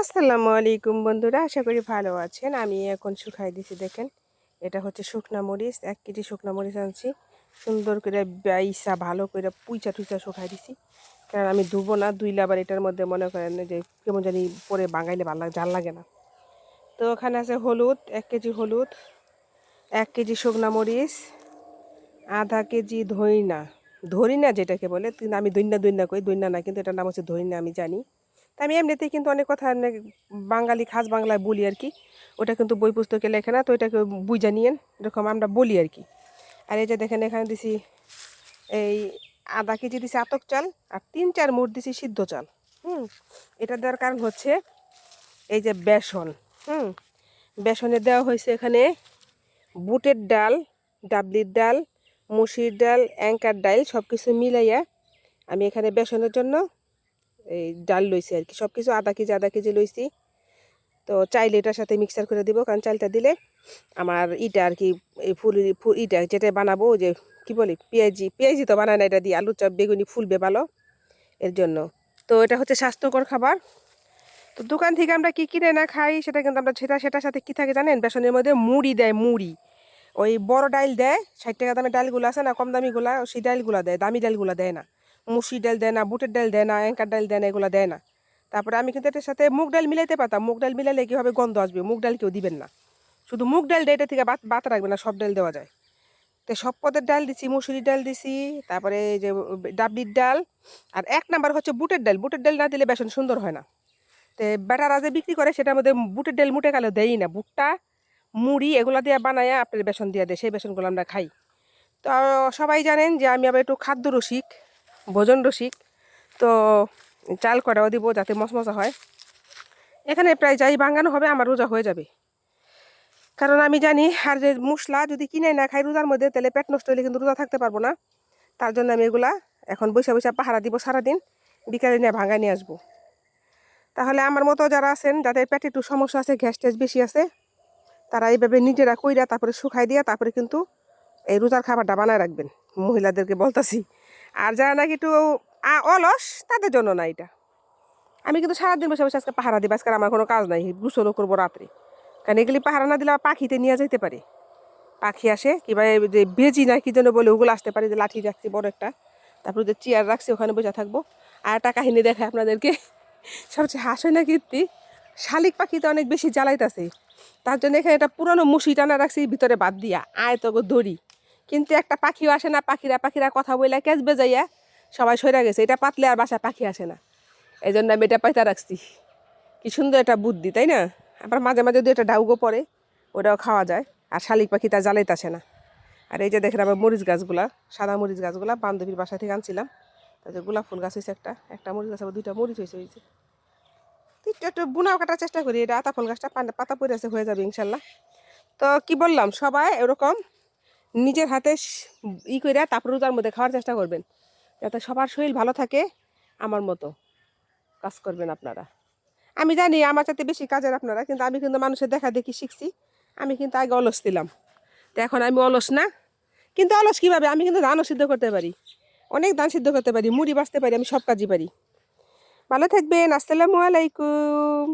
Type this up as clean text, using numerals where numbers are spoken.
আসসালামু আলাইকুম বন্ধুরা, আশা করি ভালো আছেন। আমি এখন শুকাই দিছি, দেখেন এটা হচ্ছে শুকনা মরিচ। 1 কেজি শুকনা মরিচ আনছি, সুন্দর করে বাইসা ভালো করে পুইচা টুইচা শুকাই দিছি। কারণ আমি ধুবো না, ধুইলে আবার এটার মধ্যে মনে করেন যে কেমন জানি পরে বাঙাইলে ভালো লাগে, জাল লাগে না। তো ওখানে আছে হলুদ, 1 কেজি হলুদ, 1 কেজি শুকনা মরিচ, আধা কেজি ধইনা যেটাকে বলে, কিন্তু আমি দইনা কই, দইনা না কিন্তু এটার নাম হচ্ছে ধইনা, আমি জানি। তা আমি এমনিতেই কিন্তু অনেক কথা অনেক বাঙালি খাস বাংলায় বলি আর কি। ওটা কিন্তু বই পুস্তকে লেখে না, তো এটাকে বুঝা নিয়েন, এরকম আমরা বলি আর কি। আর এই যে দেখেন এখানে দিছি এই আধা কেজি দিছি আতক চাল, আর 3-4 মুঠ দিছি সিদ্ধ চাল। এটা দেওয়ার কারণ হচ্ছে এই যে বেসন। বেসনে দেওয়া হয়েছে এখানে বুটের ডাল, ডাবলির ডাল, মুসুরির ডাল, অ্যাঙ্কার ডাল, সব কিছু মিলাইয়া আমি এখানে বেসনের জন্য এই ডাল লইছি আর কি। সব কিছু আধা কেজি লইছি। তো চাইলে এটার সাথে মিক্সার করে দিব, কারণ চালটা দিলে আমার ইটা আর কি, এই ইটা যেটা বানাবো, যে কি বলি, পেঁয়াজি তো বানায় না, এটা দিয়ে আলু চপ বেগুনি ফুলবে ভালো, এর জন্য। তো এটা হচ্ছে স্বাস্থ্যকর খাবার। তো দোকান থেকে আমরা কি কিনে না খাই সেটা কিন্তু আমরা সেটার সাথে কি থাকে জানেন, বেসনের মধ্যে মুড়ি দেয়, মুড়ি। ওই বড় ডাইল দেয়, 60 টাকা দামের ডালগুলো আছে না, কম দামিগুলা, সেই ডালগুলা দেয়, দামি ডালগুলা দেয় না। মুসুর ডাল দেয় না, বুটের ডাল দেয় না, অ্যাঙ্কার ডাল দেয় না, এগুলো দেয় না। তারপরে আমি কিন্তু এটার সাথে মুগ ডাল মিলাইতে পারতাম, মুগ ডাল মিলাইলে কি হবে, গন্ধ আসবে, মুগ ডাল কেউ দিবেন না। শুধু মুগ ডাল দিয়ে এটা থেকে বাত রাখবে না, সব ডাল দেওয়া যায়। তো সব পদের ডাল দিছি, মুসুরি ডাল দিছি, তারপরে এই যে ডাবলির ডাল, আর 1 নাম্বার হচ্ছে বুটের ডাল। বুটের ডাল না দিলে বেসন সুন্দর হয় না। তো বেটারা যে বিক্রি করে সেটার মধ্যে বুটের ডাল মুটে কালো দেয়ই না, ভুট্টা মুড়ি এগুলা দিয়ে বানায় আপনার বেসন দিয়ে দেয়, সেই বেসনগুলো আমরা খাই। তো সবাই জানেন যে আমি আবার একটু খাদ্য রসিক, ভোজন রসিক। তো চাল কটাও দিব যাতে মশমশা হয়। এখানে প্রায় যাই বাঙানো হবে আমার রোজা হয়ে যাবে, কারণ আমি জানি আর যে মশলা যদি কিনে না খাই রোজার মধ্যে, তাহলে পেট নষ্ট হলে কিন্তু রোজা থাকতে পারবো না। তার জন্য আমি এগুলা এখন বৈশা বৈশা পাহারা দিব সারাদিন, বিকালে নিয়ে ভাঙা নিয়ে আসবো। তাহলে আমার মতো যারা আছেন, যাদের পেটে একটু সমস্যা আছে, গ্যাস ট্যাস বেশি আছে, তারা এইভাবে নিজেরা কইরা তারপরে শুকাই দিয়া তারপরে কিন্তু এই রোজার খাবারটা বানায় রাখবেন, মহিলাদেরকে বলতাছি। আর যারা নাকি একটু অলস, তাদের জন্য না এটা। আমি কিন্তু সারাদিন বসে বসে আজকে পাহারা দিব, আজকে আমার কোনো কাজ নাই, গুছলও করবো রাত্রে। কারণ এগুলি পাহারা না দিলে পাখিতে নিয়ে যেতে পারে, পাখি আসে কিংবা যে বেজি না কি যেন বলে, ওগুলো আসতে পারে। যে লাঠি রাখছি বড় একটা, তারপরে যে চেয়ার রাখছি ওখানে বসে থাকবো। আর একটা কাহিনী দেখে আপনাদেরকে, সবচেয়ে হাসে না কীর্তি, শালিক পাখিতে অনেক বেশি জ্বালাইতেছে, তার জন্য এখানে একটা পুরানো মুসি টানা রাখছি ভিতরে বাদ দিয়া, আয় তো দড়ি। কিন্তু একটা পাখিও আসে না, পাখিরা কথা বইলা ক্যাচ বেজাইয়া সবাই সরে গেছে, এটা পাতলে আর বাসা পাখি আসে না। এই জন্য আমি এটা পাইতা রাখছি। কি সুন্দর একটা বুদ্ধি, তাই না? আবার মাঝে মাঝে যদি একটা ডাউগো পড়ে, ওটাও খাওয়া যায়, আর শালিক পাখি তা জ্বালাইতেছে না। আর এই যে দেখেন আবার মরিচ গাছগুলা, সাদা মরিচ গাছগুলা বান্ধবীর বাসা থেকে আনছিলাম। তাদের গোলাপ ফুল গাছ হয়েছে একটা মরিচ গাছ, আবার 2টা মরিচ হয়েছে। একটু বুনাও কাটার চেষ্টা করি, এটা আতা ফুল গাছটা পাতা পড়ে আছে, হয়ে যাবে ইনশাল্লাহ। তো কি বললাম, সবাই এরকম নিজের হাতে করে তারপর রোজার মধ্যে খাওয়ার চেষ্টা করবেন, যাতে সবার শরীর ভালো থাকে। আমার মতো কাজ করবেন আপনারা। আমি জানি আমার চাইতে বেশি কাজের আপনারা, কিন্তু আমি কিন্তু মানুষের দেখা দেখি শিখছি। আমি কিন্তু আগে অলস ছিলাম, তো এখন আমি অলস না। কিন্তু অলস কীভাবে, আমি কিন্তু ধানও সিদ্ধ করতে পারি, অনেক ধান সিদ্ধ করতে পারি, মুড়ি বাঁচতে পারি, আমি সব কাজই পারি। ভালো থাকবেন, আসসালামু আলাইকুম।